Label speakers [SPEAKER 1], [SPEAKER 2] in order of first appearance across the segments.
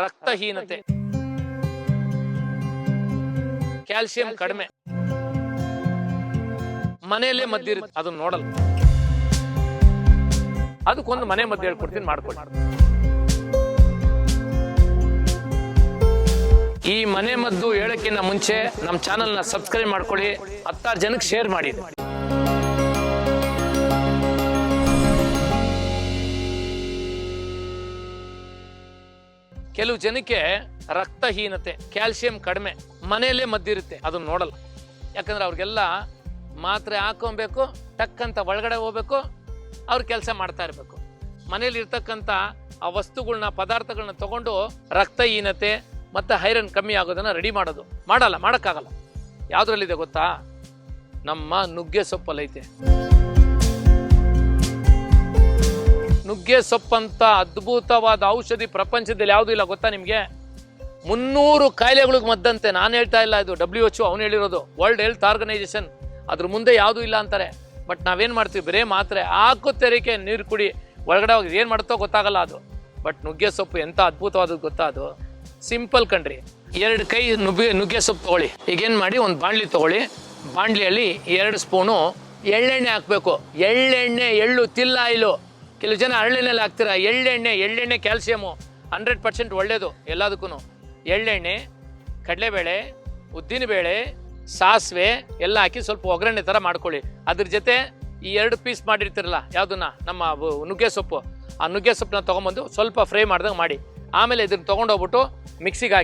[SPEAKER 1] ರಕ್ತಹೀನತೆ, ಕ್ಯಾಲ್ಸಿಯಂ ಕಡಿಮೆ, ಮನೆಯಲ್ಲೇ ಮದ್ದಿರುತ್ತೆ, ಅದನ್ನ ನೋಡಲ್ಲ. ಅದಕ್ಕೊಂದು ಮನೆ ಮದ್ದು ಹೇಳ್ಕೊಡ್ತೀನಿ, ಮಾಡ್ಕೊಳ್ಳಿ. ಈ ಮನೆ ಮದ್ದು ಹೇಳಕ್ಕಿಂತ ಮುಂಚೆ ನಮ್ಮ ಚಾನೆಲ್ನ ಸಬ್ಸ್ಕ್ರೈಬ್ ಮಾಡ್ಕೊಳ್ಳಿ, 10 ಜನಕ್ಕೆ ಶೇರ್ ಮಾಡಿ. ಕೆಲವು ಜನಕ್ಕೆ ರಕ್ತಹೀನತೆ, ಕ್ಯಾಲ್ಸಿಯಂ ಕಡಿಮೆ, ಮನೆಯಲ್ಲೇ ಮದ್ದಿರುತ್ತೆ, ಅದನ್ನ ನೋಡಲ್ಲ. ಯಾಕಂದ್ರೆ ಅವ್ರಿಗೆಲ್ಲ ಮಾತ್ರೆ ಹಾಕೊಬೇಕು, ಟಕ್ಕಂತ ಒಳಗಡೆ ಹೋಗ್ಬೇಕು, ಅವ್ರ ಕೆಲಸ ಮಾಡ್ತಾ ಇರ್ಬೇಕು. ಮನೇಲಿ ಇರ್ತಕ್ಕಂಥ ಆ ವಸ್ತುಗಳನ್ನ, ಪದಾರ್ಥಗಳನ್ನ ತಗೊಂಡು ರಕ್ತಹೀನತೆ ಮತ್ತು ಐರನ್ ಕಮ್ಮಿ ಆಗೋದನ್ನ ರೆಡಿ ಮಾಡೋದು ಮಾಡೋಕ್ಕಾಗಲ್ಲ. ಯಾವುದ್ರಲ್ಲಿದೆ ಗೊತ್ತಾ? ನಮ್ಮ ನುಗ್ಗೆ ಸೊಪ್ಪಲ್ಲೈತೆ. ನುಗ್ಗೆ ಸೊಪ್ಪಂತ ಅದ್ಭುತವಾದ ಔಷಧಿ ಪ್ರಪಂಚದಲ್ಲಿ ಯಾವುದೂ ಇಲ್ಲ, ಗೊತ್ತಾ ನಿಮಗೆ? 300 ಕಾಯಿಲೆಗಳಿಗೆ ಮದ್ದಂತೆ. ನಾನು ಹೇಳ್ತಾ ಇಲ್ಲ, ಇದು WHO ಅವನು ಹೇಳಿರೋದು, ವರ್ಲ್ಡ್ ಹೆಲ್ತ್ ಆರ್ಗನೈಸೇಷನ್. ಅದ್ರ ಮುಂದೆ ಯಾವುದೂ ಇಲ್ಲ ಅಂತಾರೆ. ಬಟ್ ನಾವೇನು ಮಾಡ್ತೀವಿ? ಬರೇ ಮಾತ್ರೆ ಹಾಕುತ್ತೇರಿಕೆ, ನೀರು ಕುಡಿ, ಒಳಗಡೆ ಹೋಗಿ ಏನು ಮಾಡುತ್ತೋ ಗೊತ್ತಾಗಲ್ಲ ಅದು. ಬಟ್ ನುಗ್ಗೆ ಸೊಪ್ಪು ಎಂಥ ಅದ್ಭುತವಾದದ್ದು ಗೊತ್ತಾ? ಅದು ಸಿಂಪಲ್ ಕಣ್ರಿ. 2 ಕೈ ನುಗ್ಗೆ ಸೊಪ್ಪು ತಗೊಳ್ಳಿ. ಈಗೇನು ಮಾಡಿ, ಒಂದು ಬಾಣಲಿ ತಗೊಳ್ಳಿ. ಬಾಣಲಿಯಲ್ಲಿ 2 ಸ್ಪೂನು ಎಳ್ಳೆಣ್ಣೆ ಹಾಕಬೇಕು. ಎಳ್ಳು ತಿಲ್ಲ ಆಯಿಲು. ಕೆಲವು ಜನ ಹರಳೆಣ್ಣೆಲ್ಲಿ ಹಾಕ್ತೀರಾ. ಎಳ್ಳೆಣ್ಣೆ ಕ್ಯಾಲ್ಸಿಯಮು 100% ಒಳ್ಳೆಯದು ಎಲ್ಲದಕ್ಕೂ. ಎಳ್ಳೆಣ್ಣೆ, ಕಡಲೆಬೇಳೆ, ಉದ್ದಿನಬೇಳೆ, ಸಾಸಿವೆ ಎಲ್ಲ ಹಾಕಿ ಸ್ವಲ್ಪ ಒಗ್ಗರಣೆ ಥರ ಮಾಡ್ಕೊಳ್ಳಿ. ಅದ್ರ ಜೊತೆ ಈ 2 ಪೀಸ್ ಮಾಡಿರ್ತಿರಲ್ಲ, ಯಾವುದನ್ನ, ನಮ್ಮ ನುಗ್ಗೆ ಸೊಪ್ಪು, ಆ ನುಗ್ಗೆ ಸೊಪ್ಪನ್ನ ತೊಗೊಂಬಂದು ಸ್ವಲ್ಪ ಫ್ರೈ ಮಾಡ್ದಂಗೆ ಮಾಡಿ, ಆಮೇಲೆ ಇದನ್ನು ತೊಗೊಂಡೋಗ್ಬಿಟ್ಟು ಮಿಕ್ಸಿಗೆ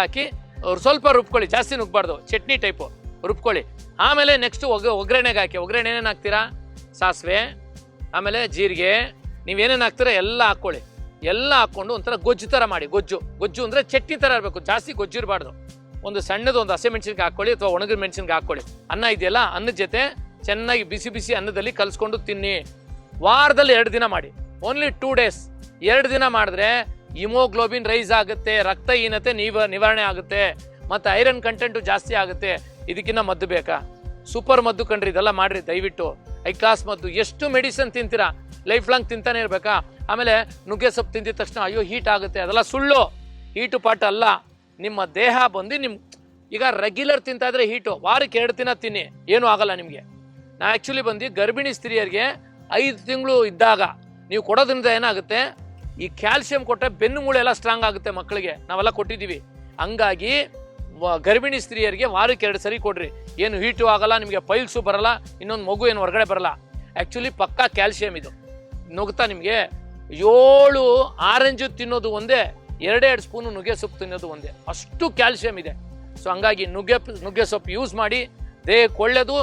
[SPEAKER 1] ಹಾಕಿ ಅವ್ರು ಸ್ವಲ್ಪ ರುಬ್ಕೊಳ್ಳಿ. ಜಾಸ್ತಿ ನುಗ್ಬಾರ್ದು, ಚಟ್ನಿ ಟೈಪು ರುಬ್ಕೊಳ್ಳಿ. ಆಮೇಲೆ ನೆಕ್ಸ್ಟ್ ಒಗ್ಗರಣೆಗೆ ಹಾಕಿ. ಒಗ್ಗರಣೆ ಏನೇನು ಹಾಕ್ತೀರಾ? ಸಾಸಿವೆ, ಆಮೇಲೆ ಜೀರಿಗೆ, ನೀವೇನೇನು ಹಾಕ್ತೀರಾ ಎಲ್ಲ ಹಾಕ್ಕೊಳ್ಳಿ. ಎಲ್ಲ ಹಾಕ್ಕೊಂಡು ಒಂಥರ ಗೊಜ್ಜು ಥರ ಮಾಡಿ. ಗೊಜ್ಜು ಅಂದರೆ ಚಟ್ನಿ ಥರ ಇರಬೇಕು, ಜಾಸ್ತಿ ಗೊಜ್ಜು ಇರಬಾರ್ದು. ಒಂದು ಸಣ್ಣದೊಂದು ಹಸಿಮೆಣಸಿನ್ಕಾಯಿ ಹಾಕ್ಕೊಳ್ಳಿ, ಅಥವಾ ಒಣಗಿದ ಮೆಣಸಿನ್ಕಾಯಿ ಹಾಕ್ಕೊಳ್ಳಿ. ಅನ್ನ ಇದೆಯಲ್ಲ, ಅನ್ನದ ಜೊತೆ ಚೆನ್ನಾಗಿ ಬಿಸಿ ಅನ್ನದಲ್ಲಿ ಕಲಿಸ್ಕೊಂಡು ತಿನ್ನಿ. ವಾರದಲ್ಲಿ 2 ದಿನ ಮಾಡಿ. Only 2 days. 2 ದಿನ ಮಾಡಿದ್ರೆ ಹಿಮೋಗ್ಲೋಬಿನ್ ರೈಸ್ ಆಗುತ್ತೆ, ರಕ್ತಹೀನತೆ ನಿವಾರಣೆ ಆಗುತ್ತೆ, ಮತ್ತು ಐರನ್ ಕಂಟೆಂಟು ಜಾಸ್ತಿ ಆಗುತ್ತೆ. ಇದಕ್ಕಿನ್ನ ಮದ್ದು ಬೇಕಾ? ಸೂಪರ್ ಮದ್ದು ಕಣ್ರಿ, ಇದೆಲ್ಲ ಮಾಡ್ರಿ ದಯವಿಟ್ಟು. ಹೈ ಕ್ಲಾಸ್ ಮದ್ದು. ಎಷ್ಟು ಮೆಡಿಸಿನ್ ತಿಂತೀರಾ? ಲೈಫ್ ಲಾಂಗ್ ತಿಂತಾನೆ ಇರಬೇಕಾ? ಆಮೇಲೆ ನುಗ್ಗೆ ಸೊಪ್ಪು ತಿಂದಿದ ತಕ್ಷಣ ಅಯ್ಯೋ ಹೀಟ್ ಆಗುತ್ತೆ, ಅದೆಲ್ಲ ಸುಳ್ಳು. ಹೀಟು ಪಾಠ ಅಲ್ಲ. ನಿಮ್ಮ ದೇಹ ಬಂದು ಈಗ ರೆಗ್ಯುಲರ್ ತಿಂತಾ ಇದ್ರೆ ಹೀಟು. ವಾರಕ್ಕೆ 2 ದಿನ ತಿನ್ನಿ, ಏನೂ ಆಗಲ್ಲ ನಿಮಗೆ. ನಾ ಆ್ಯಕ್ಚುಲಿ ಬಂದು ಗರ್ಭಿಣಿ ಸ್ತ್ರೀಯರಿಗೆ 5 ತಿಂಗಳು ಇದ್ದಾಗ ನೀವು ಕೊಡೋದ್ರಿಂದ ಏನಾಗುತ್ತೆ, ಈ ಕ್ಯಾಲ್ಸಿಯಂ ಕೊಟ್ಟರೆ ಬೆನ್ನು ಮೂಳೆ ಎಲ್ಲ ಸ್ಟ್ರಾಂಗ್ ಆಗುತ್ತೆ ಮಕ್ಕಳಿಗೆ. ನಾವೆಲ್ಲ ಕೊಟ್ಟಿದ್ದೀವಿ. ಹಂಗಾಗಿ ಗರ್ಭಿಣಿ ಸ್ತ್ರೀಯರಿಗೆ ವಾರಕ್ಕೆ 2 ಸರಿ ಕೊಡ್ರಿ. ಏನು ಹೀಟು ಆಗಲ್ಲ ನಿಮಗೆ, ಪೈಲ್ಸು ಬರಲ್ಲ, ಇನ್ನೊಂದು ಮಗು ಏನು ಹೊರಗಡೆ ಬರಲ್ಲ. ಆ್ಯಕ್ಚುಲಿ ಪಕ್ಕಾ ಕ್ಯಾಲ್ಸಿಯಂ ಇದು. ನುಗ್ತಾ ನಿಮಗೆ 7 ಆರೆಂಜು ತಿನ್ನೋದು ಒಂದೇ, 2 ಸ್ಪೂನು ನುಗ್ಗೆ ಸೊಪ್ಪು ತಿನ್ನೋದು ಒಂದೇ, ಅಷ್ಟು ಕ್ಯಾಲ್ಸಿಯಂ ಇದೆ. ಸೊ ಹಂಗಾಗಿ ನುಗ್ಗೆ ಸೊಪ್ಪು ಯೂಸ್ ಮಾಡಿ. ದೇಹಕ್ಕೆ ಒಳ್ಳೇದು,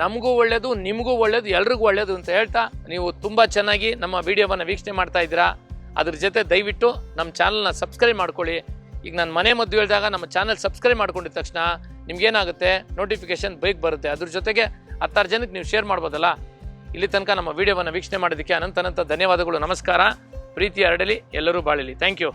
[SPEAKER 1] ನಮಗೂ ಒಳ್ಳೇದು, ನಿಮಗೂ ಒಳ್ಳೇದು, ಎಲ್ರಿಗೂ ಒಳ್ಳೇದು ಅಂತ ಹೇಳ್ತಾ, ನೀವು ತುಂಬ ಚೆನ್ನಾಗಿ ನಮ್ಮ ವಿಡಿಯೋವನ್ನು ವೀಕ್ಷಣೆ ಮಾಡ್ತಾ ಇದ್ದೀರಾ. ಅದ್ರ ಜೊತೆ ದಯವಿಟ್ಟು ನಮ್ಮ ಚಾನಲ್ನ ಸಬ್ಸ್ಕ್ರೈಬ್ ಮಾಡ್ಕೊಳ್ಳಿ. ಈಗ ನಾನು ಮನೆ ಮದ್ದು ಹೇಳಿದಾಗ ನಮ್ಮ ಚಾನಲ್ ಸಬ್ಸ್ಕ್ರೈಬ್ ಮಾಡ್ಕೊಂಡಿದ ತಕ್ಷಣ ನಿಮ್ಗೇನಾಗುತ್ತೆ, ನೋಟಿಫಿಕೇಶನ್ ಬೇಗ ಬರುತ್ತೆ. ಅದ್ರ ಜೊತೆಗೆ 10 ಜನಕ್ಕೆ ನೀವು ಶೇರ್ ಮಾಡ್ಬೋದಲ್ಲ. ಇಲ್ಲಿ ತನಕ ನಮ್ಮ ವಿಡಿಯೋವನ್ನು ವೀಕ್ಷಣೆ ಮಾಡೋದಕ್ಕೆ ಅನಂತ ಧನ್ಯವಾದಗಳು. ನಮಸ್ಕಾರ. ಪ್ರೀತಿ ಹರಡಲಿ, ಎಲ್ಲರೂ ಬಾಳಲಿ. Thank you.